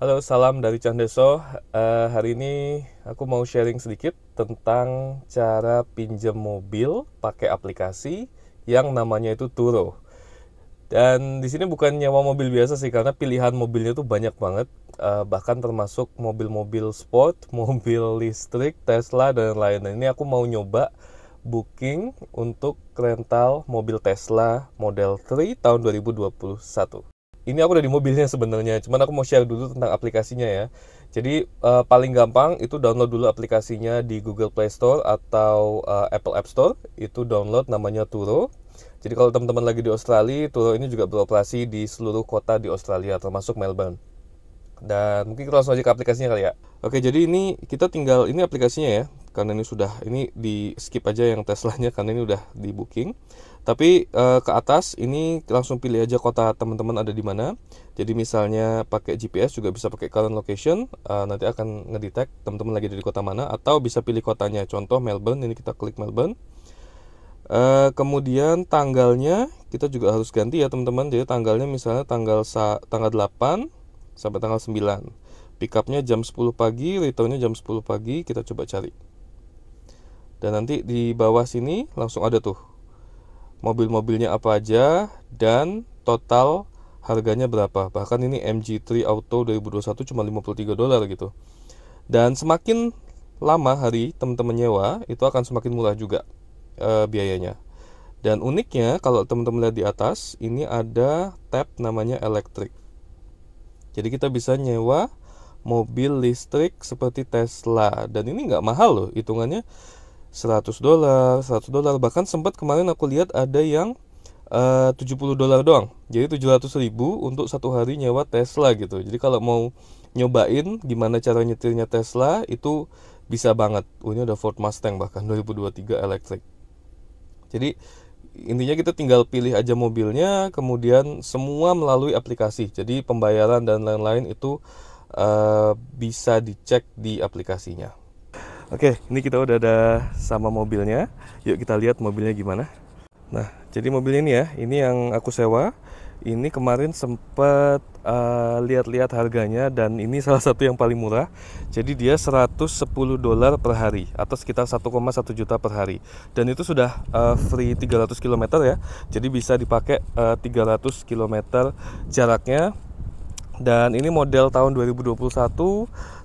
Halo, salam dari Candeso. Hari ini aku mau sharing sedikit tentang cara pinjam mobil pakai aplikasi yang namanya itu Turo. Dan di sini bukan nyewa mobil biasa sih, karena pilihan mobilnya tuh banyak banget. Bahkan termasuk mobil-mobil sport, mobil listrik, Tesla dan lain-lain. Ini aku mau nyoba booking untuk rental mobil Tesla Model 3 tahun 2021. Ini aku udah di mobilnya sebenarnya, cuman aku mau share dulu tentang aplikasinya ya. Jadi paling gampang itu download dulu aplikasinya di Google Play Store atau Apple App Store. Itu download, namanya Turo. Jadi kalau teman-teman lagi di Australia, Turo ini juga beroperasi di seluruh kota di Australia, termasuk Melbourne. Dan mungkin kita langsung aja ke aplikasinya kali ya. Oke, jadi ini kita tinggal, ini aplikasinya ya. Karena ini di skip aja yang Teslanya karena ini udah di booking. Tapi ke atas ini langsung pilih aja kota teman-teman ada di mana. Jadi misalnya pakai GPS juga bisa pakai current location, nanti akan ngedetect teman-teman lagi di kota mana, atau bisa pilih kotanya. Contoh Melbourne, ini kita klik Melbourne. Kemudian tanggalnya kita juga harus ganti ya teman-teman. Jadi tanggalnya misalnya tanggal 8 sampai tanggal 9. Pick up-nya jam 10 pagi, return-nya jam 10 pagi. Kita coba cari. Dan nanti di bawah sini langsung ada tuh mobil-mobilnya apa aja dan total harganya berapa. Bahkan ini MG3 Auto 2021 cuma $53 gitu. Dan semakin lama hari teman-teman nyewa, itu akan semakin murah juga biayanya. Dan uniknya kalau teman-teman lihat di atas, ini ada tab namanya Electric. Jadi kita bisa nyewa mobil listrik seperti Tesla. Dan ini nggak mahal loh, hitungannya $100, bahkan sempat kemarin aku lihat ada yang $70 doang. Jadi 700.000 untuk satu hari nyewa Tesla gitu. Jadi kalau mau nyobain gimana cara nyetirnya Tesla, itu bisa banget. Ini ada Ford Mustang bahkan 2023 electric. Jadi intinya kita tinggal pilih aja mobilnya, kemudian semua melalui aplikasi. Jadi pembayaran dan lain-lain itu bisa dicek di aplikasinya. Oke, ini kita udah ada sama mobilnya. Yuk kita lihat mobilnya gimana. Nah, jadi mobilnya ini ya, ini yang aku sewa. Ini kemarin sempat lihat-lihat harganya, dan ini salah satu yang paling murah. Jadi dia $110 per hari atau sekitar 1,1 juta per hari. Dan itu sudah free 300 km ya. Jadi bisa dipakai 300 km jaraknya. Dan ini model tahun 2021,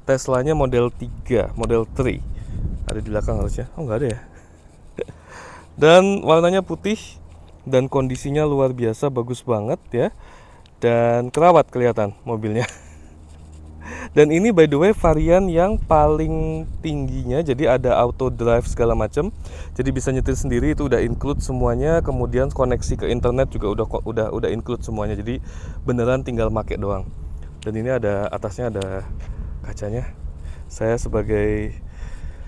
Teslanya model 3, model 3. Ada di belakang harusnya. Oh, nggak ada ya. Dan warnanya putih dan kondisinya luar biasa bagus banget ya. Dan kerawat kelihatan mobilnya. Dan ini by the way varian yang paling tingginya, jadi ada auto drive segala macam. Jadi bisa nyetir sendiri, itu udah include semuanya. Kemudian koneksi ke internet juga udah include semuanya. Jadi beneran tinggal make doang. Dan ini ada atasnya ada kacanya. Saya sebagai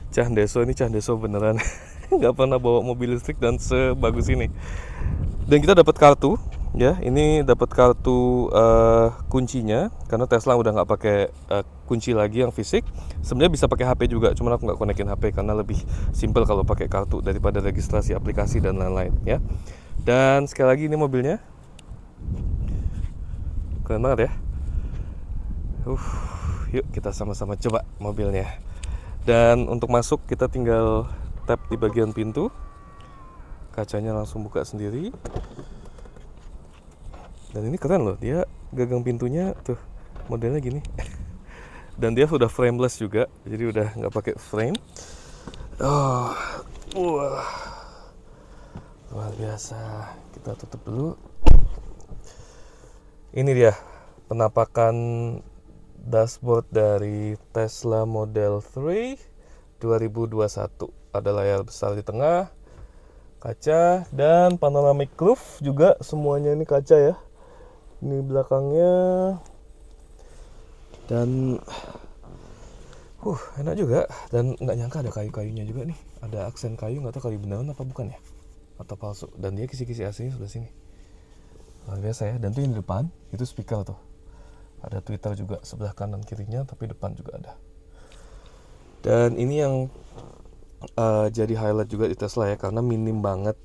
Candeso, ini Candeso beneran nggak pernah bawa mobil listrik dan sebagus ini. Dan kita dapat kartu ya, ini dapat kartu kuncinya, karena Tesla udah nggak pakai kunci lagi yang fisik. Sebenarnya bisa pakai HP juga, cuman aku nggak konekin HP karena lebih simple kalau pakai kartu daripada registrasi aplikasi dan lain-lain ya. Dan sekali lagi ini mobilnya keren banget ya. Yuk kita sama-sama coba mobilnya. Dan untuk masuk kita tinggal tap di bagian pintu, kacanya langsung buka sendiri. Dan ini keren loh, dia gagang pintunya tuh modelnya gini. Dan dia sudah frameless juga, jadi udah nggak pakai frame. Oh, wah, luar biasa. Kita tutup dulu. Ini dia penampakan dashboard dari Tesla Model 3 2021. Ada layar besar di tengah, kaca, dan panoramic roof juga, semuanya ini kaca ya. Ini belakangnya. Dan enak juga. Dan nggak nyangka ada kayu-kayunya juga nih. Ada aksen kayu, nggak tahu kayu beneran apa bukan ya, atau palsu. Dan dia kisi-kisi aslinya sebelah sini. Luar biasa ya. Dan tuh yang di depan itu speaker tuh. Ada Twitter juga sebelah kanan kirinya, tapi depan juga ada. Dan ini yang jadi highlight juga di Tesla ya, karena minim banget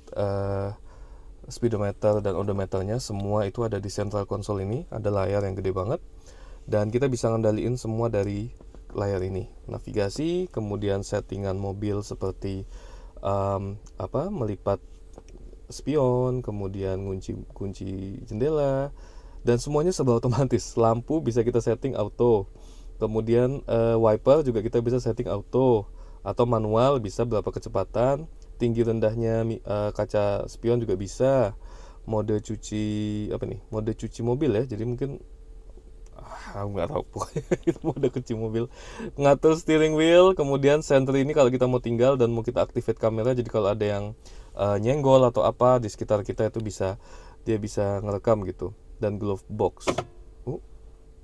speedometer dan odometernya. Semua itu ada di central console ini. Ada layar yang gede banget. Dan kita bisa ngendaliin semua dari layar ini. Navigasi, kemudian settingan mobil seperti melipat spion, kemudian kunci jendela, dan semuanya serba otomatis. Lampu bisa kita setting auto, kemudian wiper juga kita bisa setting auto atau manual, bisa berapa kecepatan, tinggi rendahnya kaca spion juga bisa. Mode cuci mode cuci mobil ya, jadi mungkin nggak tahu pokoknya itu mode cuci mobil. Ngatur steering wheel, kemudian center ini kalau kita mau tinggal dan mau kita activate kamera, jadi kalau ada yang nyenggol atau apa di sekitar kita itu dia bisa ngerekam gitu. Dan glove box,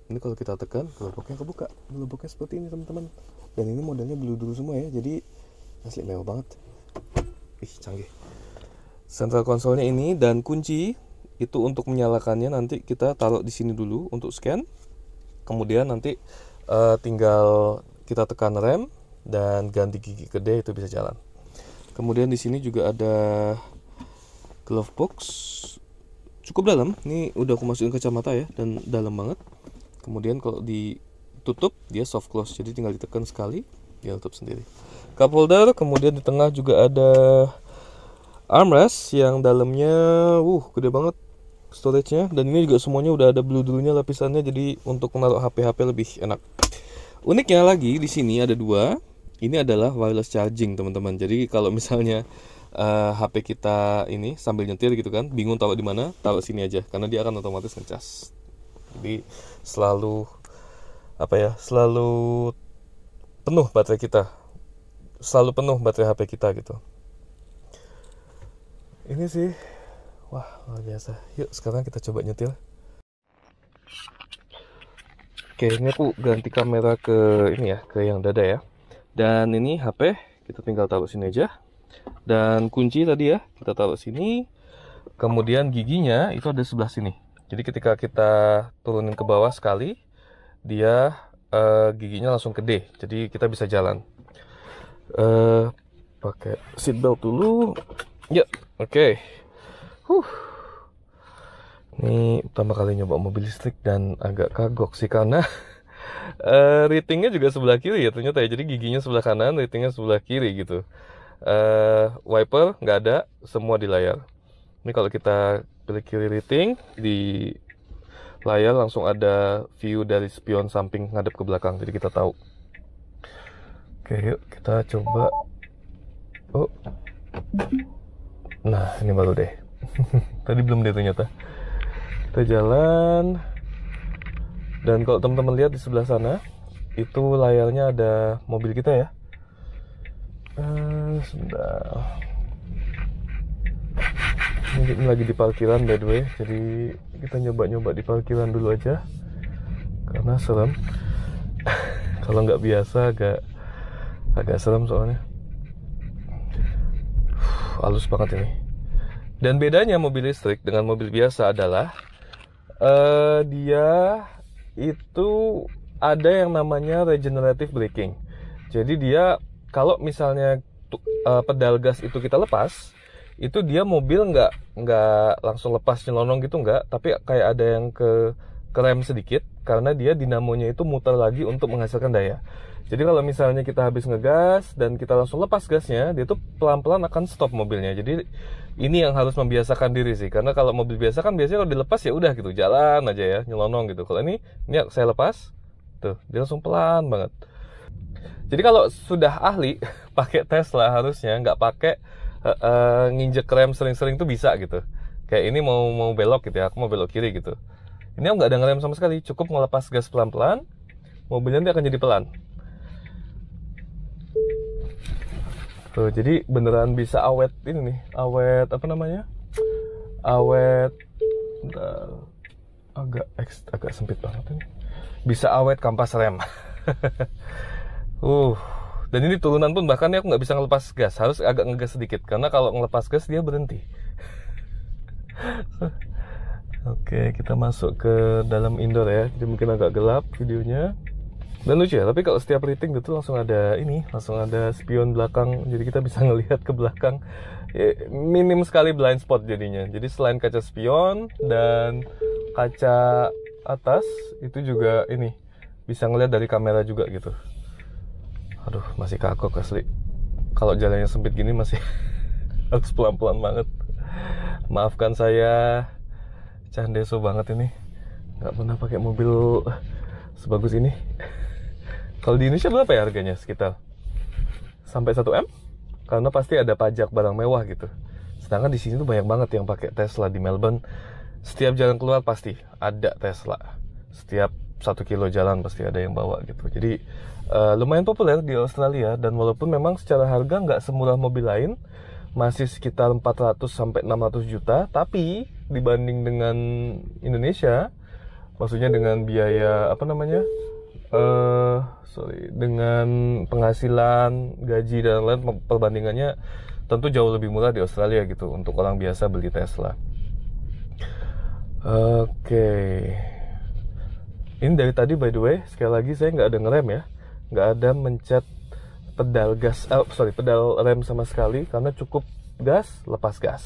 ini kalau kita tekan glove boxnya kebuka. Glove boxnya seperti ini teman-teman, dan ini modelnya blue dulu semua ya, jadi asli mewah banget. Canggih. Central console-nya ini, dan kunci itu untuk menyalakannya nanti kita taruh di sini dulu untuk scan. Kemudian nanti tinggal kita tekan rem dan ganti gigi ke D, itu bisa jalan. Kemudian di sini juga ada glove box, cukup dalam. Ini udah aku masukin kacamata ya, dan dalam banget. Kemudian kalau ditutup dia soft close, jadi tinggal ditekan sekali dia tutup sendiri. Cup holder, kemudian di tengah juga ada armrest yang dalamnya gede banget storage-nya, dan ini juga semuanya udah ada blue dulunya lapisannya, jadi untuk menaruh HP lebih enak. Uniknya lagi di sini ada dua. Ini adalah wireless charging teman-teman. Jadi kalau misalnya HP kita ini sambil nyetir gitu kan, bingung taruh di mana, taruh sini aja karena dia akan otomatis ngecas. Jadi selalu penuh baterai kita, selalu penuh baterai HP kita gitu. Ini sih, wah luar biasa. Yuk sekarang kita coba nyetir. Oke, ini aku ganti kamera ke ini ya, ke yang dada ya. Dan ini HP kita tinggal taruh sini aja. Dan kunci tadi ya kita taruh sini. Kemudian giginya itu ada sebelah sini. Jadi ketika kita turunin ke bawah sekali, dia giginya langsung ke D. Jadi kita bisa jalan. Pakai seatbelt dulu. Ya, oke. Ini pertama kali nyoba mobil listrik dan agak kagok sih karena ratingnya juga sebelah kiri ya ternyata ya. Jadi giginya sebelah kanan, ratingnya sebelah kiri gitu. Wiper nggak ada, semua di layar. Ini kalau kita pilih kiri rating, di layar langsung ada view dari spion samping ngadep ke belakang, jadi kita tahu. Oke, yuk kita coba. Nah, ini baru deh. Tadi belum deh ternyata. Kita jalan. Dan kalau teman-teman lihat di sebelah sana, itu layarnya ada mobil kita ya. Sebentar. Ini lagi di parkiran by the way. Jadi kita nyoba-nyoba di parkiran dulu aja. Karena serem. Kalau nggak biasa agak serem soalnya. Halus banget ini. Dan bedanya mobil listrik dengan mobil biasa adalah dia itu ada yang namanya regenerative braking. Jadi dia kalau misalnya pedal gas itu kita lepas, itu dia mobil nggak langsung lepas nyelonong gitu nggak, tapi kayak ada yang ke rem sedikit karena dia dinamonya itu muter lagi untuk menghasilkan daya. Jadi kalau misalnya kita habis ngegas dan kita langsung lepas gasnya, dia tuh pelan-pelan akan stop mobilnya. Jadi ini yang harus membiasakan diri sih, karena kalau mobil biasa kan biasanya kalau dilepas ya udah gitu, jalan aja ya, nyelonong gitu. Kalau ini saya lepas, tuh dia langsung pelan banget. Jadi kalau sudah ahli pakai Tesla harusnya nggak pakai nginjek rem sering-sering tuh bisa gitu. Kayak ini mau belok gitu ya, aku mau belok kiri gitu. Ini nggak ada ngerem sama sekali, cukup ngelepas gas pelan-pelan, mobilnya nanti akan jadi pelan. Tuh, jadi beneran bisa awet ini nih, awet apa namanya? Awet agak sempit banget ini. Bisa awet kampas rem. Dan ini turunan pun bahkan aku nggak bisa ngelepas gas, harus agak ngegas sedikit karena kalau ngelepas gas dia berhenti. Oke, kita masuk ke dalam indoor ya, jadi mungkin agak gelap videonya. Dan lucu ya, tapi kalau setiap rating itu langsung ada spion belakang, jadi kita bisa ngelihat ke belakang. Minim sekali blind spot jadinya. Jadi selain kaca spion dan kaca atas itu juga ini bisa ngeliat dari kamera juga gitu. Aduh, masih kagok asli. Kalau jalannya sempit gini masih harus pelan-pelan banget. Maafkan saya, candeso banget ini. Nggak pernah pakai mobil sebagus ini. Kalau di Indonesia berapa ya harganya? Sekitar sampai 1 M? Karena pasti ada pajak barang mewah gitu. Sedangkan di sini tuh banyak banget yang pakai Tesla di Melbourne. Setiap jalan keluar pasti ada Tesla. Setiap 1 kilo jalan pasti ada yang bawa gitu. Jadi lumayan populer di Australia. Dan walaupun memang secara harga nggak semurah mobil lain, masih sekitar 400 sampai 600 juta. Tapi dibanding dengan Indonesia, maksudnya dengan biaya apa namanya, dengan penghasilan, gaji dan lain, perbandingannya tentu jauh lebih murah di Australia gitu untuk orang biasa beli Tesla. Oke. Ini dari tadi by the way, sekali lagi saya nggak ada ngerem ya, nggak ada mencet pedal gas, pedal rem sama sekali, karena cukup gas, lepas gas,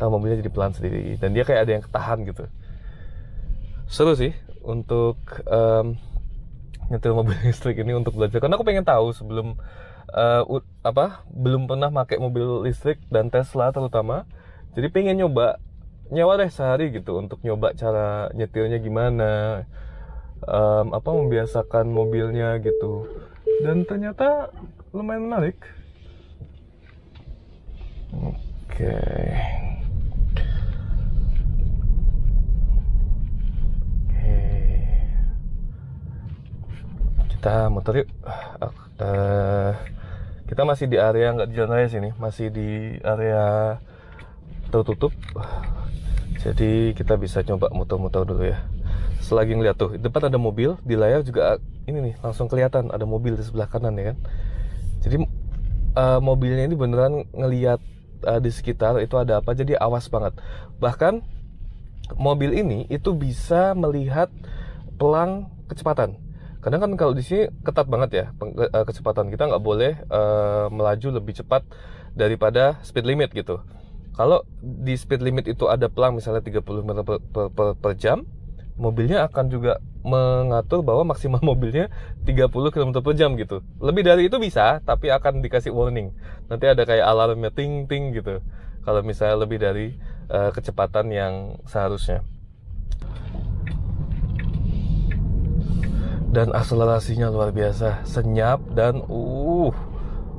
nah mobilnya jadi pelan sendiri, dan dia kayak ada yang ketahan gitu. Seru sih untuk nyetir mobil listrik ini untuk belajar, karena aku pengen tahu sebelum belum pernah pakai mobil listrik dan Tesla terutama, jadi pengen nyoba nyewa deh sehari gitu untuk nyoba cara nyetirnya gimana, membiasakan mobilnya gitu, dan ternyata lumayan menarik. Oke. Kita muter yuk. Kita masih di area, nggak di jalan raya sini, masih di area tertutup. Jadi kita bisa coba muter-muter dulu ya. Selagi ngeliat tuh, di depan ada mobil, di layar juga ini nih, langsung kelihatan ada mobil di sebelah kanan ya kan. Jadi mobilnya ini beneran ngelihat di sekitar itu ada apa, jadi awas banget. Bahkan mobil ini itu bisa melihat pelang kecepatan. Karena kan kalau di sini ketat banget ya kecepatan, kita nggak boleh melaju lebih cepat daripada speed limit gitu. Kalau di speed limit itu ada pelang misalnya 30 meter per jam, mobilnya akan juga mengatur bahwa maksimal mobilnya 30 km per jam gitu. Lebih dari itu bisa, tapi akan dikasih warning. Nanti ada kayak alarmnya ting-ting gitu, kalau misalnya lebih dari kecepatan yang seharusnya. Dan akselerasinya luar biasa, senyap dan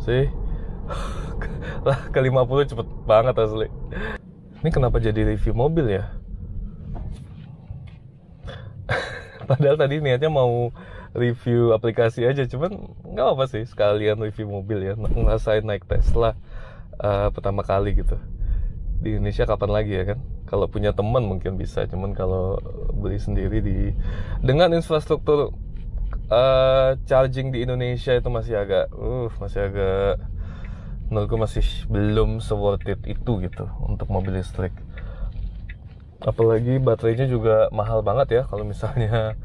sih lah ke 50 cepet banget asli. Ini kenapa jadi review mobil ya? Padahal tadi niatnya mau review aplikasi aja, cuman nggak apa sih, sekalian review mobil ya, ngerasain naik Tesla pertama kali gitu. Di Indonesia kapan lagi ya kan? Kalau punya teman mungkin bisa, cuman kalau beli sendiri dengan infrastruktur charging di Indonesia itu masih agak menurutku masih belum se-worth it itu gitu untuk mobil listrik. Apalagi baterainya juga mahal banget ya kalau misalnya,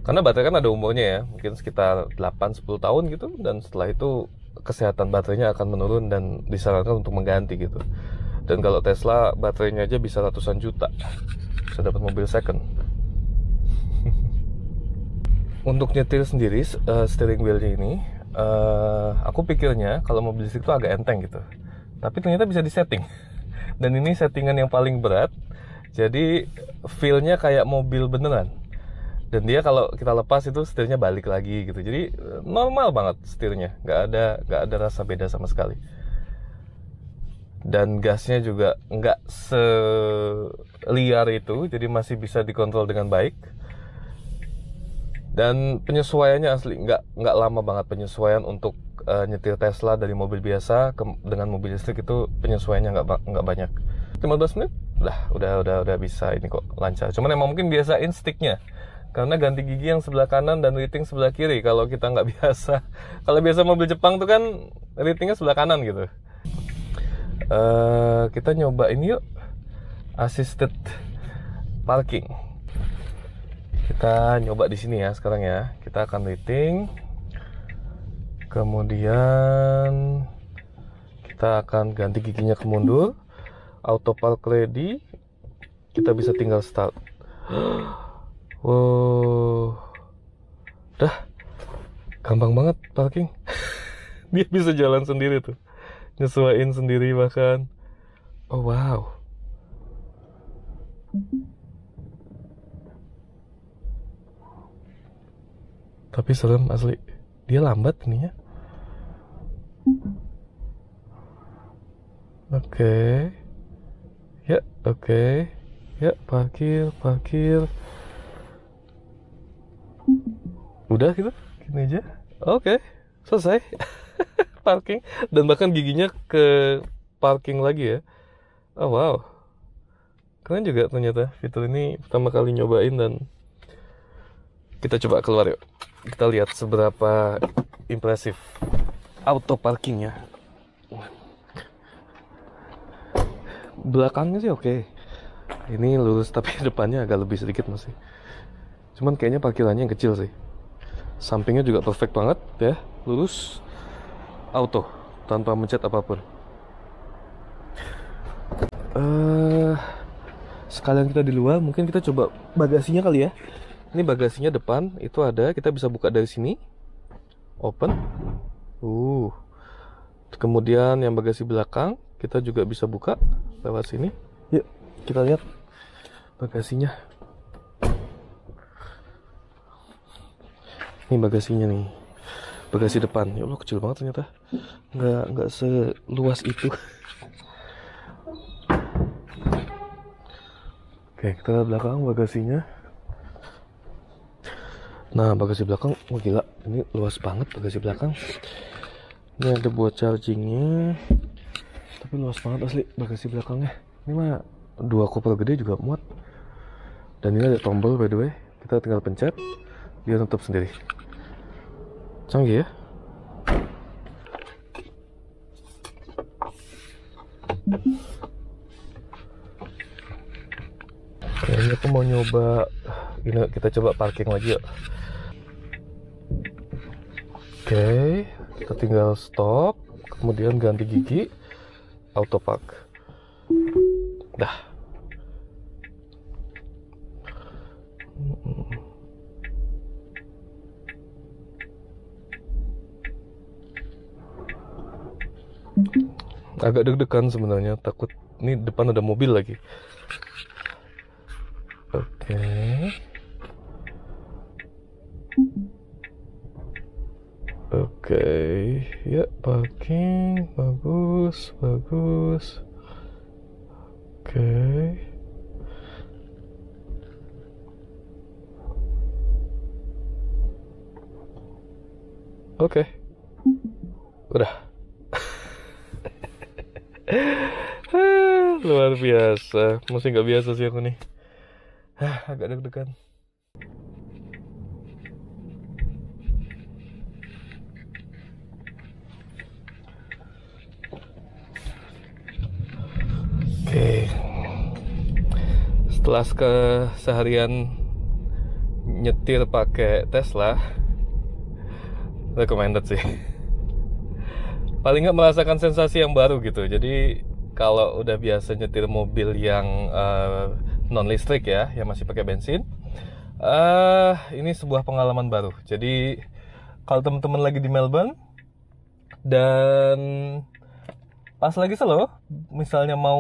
karena baterai kan ada umurnya ya, mungkin sekitar 8-10 tahun gitu, dan setelah itu kesehatan baterainya akan menurun dan disarankan untuk mengganti gitu. Dan kalau Tesla baterainya aja bisa ratusan juta, bisa dapat mobil second. Untuk nyetir sendiri steering wheelnya ini, aku pikirnya kalau mobil listrik itu agak enteng gitu, tapi ternyata bisa disetting. Dan ini settingan yang paling berat, jadi feel-nya kayak mobil beneran. Dan dia kalau kita lepas itu setirnya balik lagi gitu, jadi normal banget setirnya, nggak ada rasa beda sama sekali. Dan gasnya juga nggak seliar itu, jadi masih bisa dikontrol dengan baik. Dan penyesuaiannya asli nggak lama banget penyesuaian untuk nyetir Tesla dari mobil biasa dengan mobil listrik, itu penyesuaiannya nggak banyak. 15 menit udah bisa ini kok, lancar. Cuman emang mungkin biasain sticknya, karena ganti gigi yang sebelah kanan dan rating sebelah kiri. Kalau kita nggak biasa, kalau biasa mobil Jepang tuh kan ratingnya sebelah kanan gitu. Kita nyoba ini yuk, assisted parking. Kita nyoba di sini ya sekarang ya. Kita akan rating, kemudian kita akan ganti giginya ke mundur, auto park ready, kita bisa tinggal start. Wow, dah gampang banget parking. Dia bisa jalan sendiri tuh, nyesuaiin sendiri bahkan. Oh wow. Tapi serem asli. Dia lambat nih ya. Oke. Ya, oke. Ya, parkir. Udah gitu, gini aja. Oke, selesai. Parking. Dan bahkan giginya ke parking lagi ya. Oh wow. Keren juga ternyata fitur ini, pertama kali nyobain. Dan kita coba keluar yuk. Kita lihat seberapa impresif auto parkingnya. Belakangnya sih oke. Ini lurus tapi depannya agak lebih sedikit masih. Cuman kayaknya parkirannya yang kecil sih. Sampingnya juga perfect banget ya, lurus, auto, tanpa mencet apapun. Sekalian kita di luar, mungkin kita coba bagasinya kali ya. Ini bagasinya depan, itu ada, kita bisa buka dari sini. Open. Kemudian yang bagasi belakang, kita juga bisa buka lewat sini. Yuk, kita lihat bagasinya. Ini bagasinya nih, bagasi depan. Ya Allah, kecil banget ternyata, nggak seluas itu. Oke, kita lihat belakang bagasinya. Nah, bagasi belakang, oh gila, ini luas banget bagasi belakang. Ini ada buat chargingnya, tapi luas banget asli bagasi belakangnya. Ini mah 2 koper gede juga muat. Dan ini ada tombol by the way, kita tinggal pencet, dia tutup sendiri. Canggih ya. Kayaknya aku mau nyoba ini, kita coba parking lagi yuk. Oke, kita tinggal stop, kemudian ganti gigi, auto park. Dah. Agak deg-degan sebenarnya, takut ini depan ada mobil lagi. Oke. Oke, ya parking, bagus. Oke. Oke. Udah. Luar biasa, masih nggak biasa sih aku nih. Agak deg-degan. Oke. Setelah seharian nyetir pakai Tesla, recommended sih. Paling nggak merasakan sensasi yang baru gitu. Jadi kalau udah biasa nyetir mobil yang non listrik ya, yang masih pakai bensin, ini sebuah pengalaman baru. Jadi kalau teman-teman lagi di Melbourne dan pas lagi slow, misalnya mau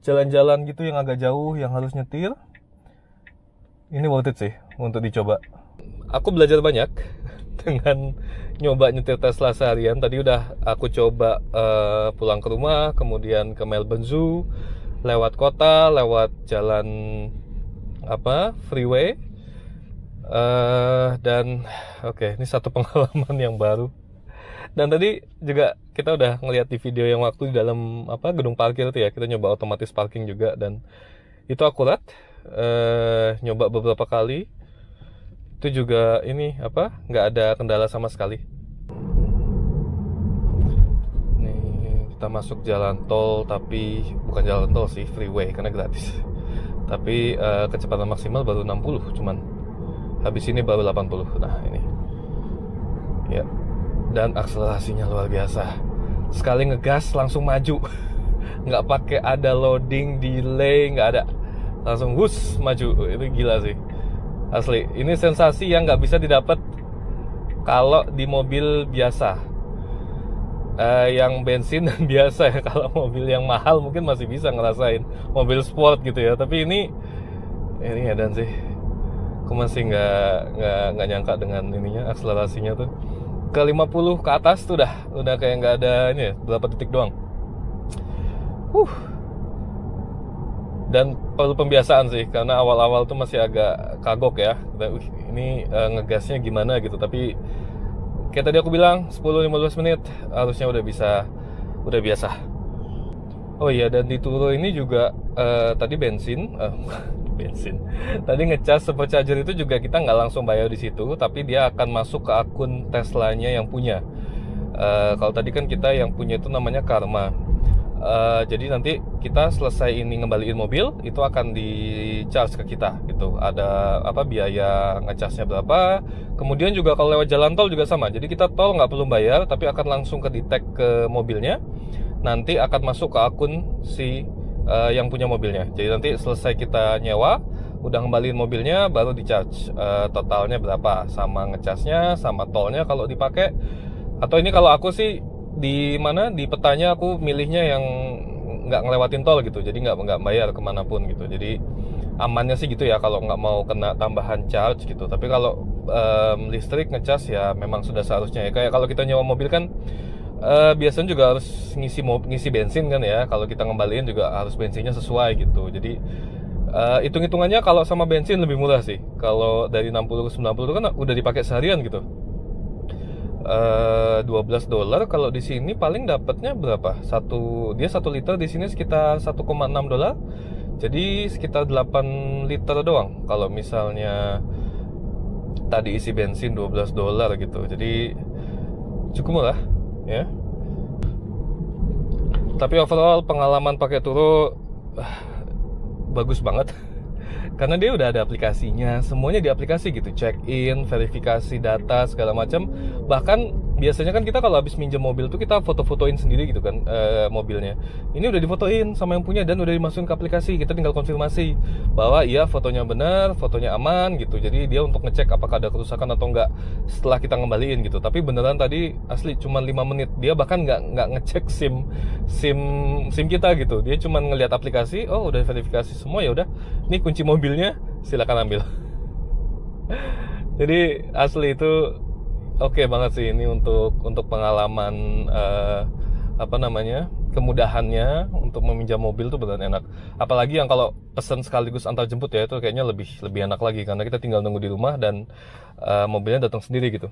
jalan-jalan gitu yang agak jauh, yang harus nyetir, ini worth it sih untuk dicoba. Aku belajar banyak dengan nyoba nyetir Tesla seharian. Tadi udah aku coba pulang ke rumah, kemudian ke Melbourne Zoo, lewat kota, lewat jalan freeway, dan oke, ini satu pengalaman yang baru. Dan tadi juga kita udah ngeliat di video yang waktu di dalam gedung parkir itu ya, kita nyoba otomatis parking juga, dan itu akurat. Nyoba beberapa kali, itu juga ini nggak ada kendala sama sekali. Nih kita masuk jalan tol, tapi bukan jalan tol sih, freeway karena gratis. Tapi kecepatan maksimal baru 60 cuman. Habis ini baru 80. Nah ini ya, dan akselerasinya luar biasa. Sekali ngegas langsung maju. Nggak pakai ada loading, delay, nggak ada, langsung maju. Itu gila sih. Asli, ini sensasi yang nggak bisa didapat kalau di mobil biasa, yang bensin dan biasa ya. Kalau mobil yang mahal mungkin masih bisa ngerasain, mobil sport gitu ya. Tapi ini dan sih, aku masih nggak nyangka dengan ininya, akselerasinya tuh ke 50 ke atas tuh udah kayak nggak ada ini ya, berapa detik doang. Dan perlu pembiasaan sih, karena awal-awal tuh masih agak kagok ya. Ini ngegasnya gimana gitu. Tapi kayak tadi aku bilang 10-15 menit harusnya udah biasa. Oh iya, dan di Turo ini juga tadi bensin. Tadi ngecas supercharger itu juga kita nggak langsung bayar di situ, tapi dia akan masuk ke akun Teslanya yang punya. Kalau tadi kan kita yang punya itu namanya Karma. Jadi nanti kita selesai ini ngembaliin mobil, itu akan di-charge ke kita gitu. Ada biaya ngecasnya berapa. Kemudian juga kalau lewat jalan tol juga sama. Jadi kita tol nggak perlu bayar, tapi akan langsung ke detect ke mobilnya. Nanti akan masuk ke akun si yang punya mobilnya. Jadi nanti selesai kita nyewa, udah ngembaliin mobilnya, baru di-charge totalnya berapa, sama ngecasnya, sama tolnya kalau dipakai. Atau ini kalau aku sih di petanya aku milihnya yang nggak ngelewatin tol gitu, jadi nggak bayar kemanapun gitu. Jadi amannya sih gitu ya, kalau nggak mau kena tambahan charge gitu. Tapi kalau listrik ngecas ya memang sudah seharusnya ya. Kayak kalau kita nyewa mobil kan biasanya juga harus ngisi bensin kan ya. Kalau kita ngembaliin juga harus bensinnya sesuai gitu. Jadi hitung-hitungannya kalau sama bensin lebih murah sih. Kalau dari 60 ke 90 itu kan udah dipakai seharian gitu. $12. Kalau di sini paling dapatnya berapa? Dia 1 liter di sini sekitar $1,6. Jadi sekitar 8 liter doang kalau misalnya tadi isi bensin $12 gitu. Jadi cukup murah ya. Tapi overall pengalaman pakai Turo bagus banget. Karena dia udah ada aplikasinya, semuanya di aplikasi gitu, check-in, verifikasi data, segala macam. Bahkan biasanya kan kita kalau habis minjem mobil tuh kita foto-fotoin sendiri gitu kan mobilnya. Ini udah difotoin sama yang punya dan udah dimasukin ke aplikasi. Kita tinggal konfirmasi bahwa iya fotonya benar, fotonya aman gitu. Jadi dia untuk ngecek apakah ada kerusakan atau enggak setelah kita ngembaliin gitu. Tapi beneran tadi asli cuma 5 menit. Dia bahkan nggak ngecek SIM kita gitu. Dia cuma ngelihat aplikasi, oh udah verifikasi semua, ya udah. Ini kunci mobilnya, silakan ambil. Jadi asli itu oke banget sih ini untuk pengalaman kemudahannya untuk meminjam mobil tuh beneran enak. Apalagi yang kalau pesan sekaligus antar jemput ya, itu kayaknya lebih enak lagi karena kita tinggal nunggu di rumah dan mobilnya datang sendiri gitu.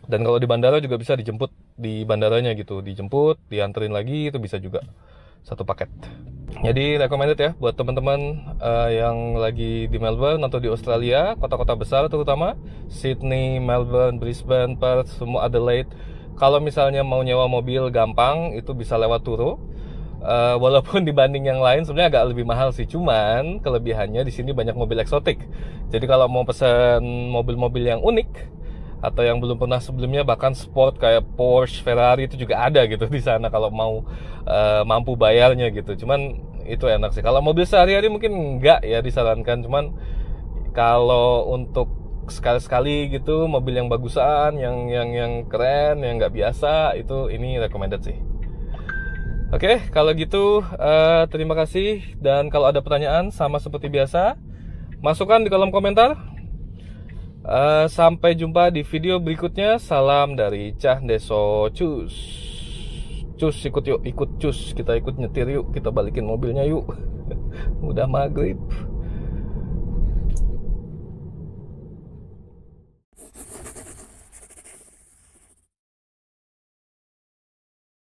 Dan kalau di bandara juga bisa dijemput di bandaranya gitu, dijemput, dianterin lagi, itu bisa juga satu paket. Jadi recommended ya buat teman-teman yang lagi di Melbourne atau di Australia, kota-kota besar terutama Sydney, Melbourne, Brisbane, Perth, semua Adelaide. Kalau misalnya mau nyewa mobil gampang, itu bisa lewat Turo. Walaupun dibanding yang lain sebenarnya agak lebih mahal sih, cuman kelebihannya di sini banyak mobil eksotik. Jadi kalau mau pesan mobil-mobil yang unik atau yang belum pernah sebelumnya, bahkan sport kayak Porsche, Ferrari itu juga ada gitu di sana kalau mau mampu bayarnya gitu. Cuman itu enak sih. Kalau mobil sehari-hari mungkin enggak ya disarankan, cuman kalau untuk sekali-sekali gitu mobil yang bagusan, yang keren, yang nggak biasa, itu ini recommended sih. Oke, kalau gitu terima kasih, dan kalau ada pertanyaan sama seperti biasa masukkan di kolom komentar. Sampai jumpa di video berikutnya. Salam dari Cah Deso. Cus ikut cus, kita ikut nyetir yuk, kita balikin mobilnya yuk. Udah maghrib.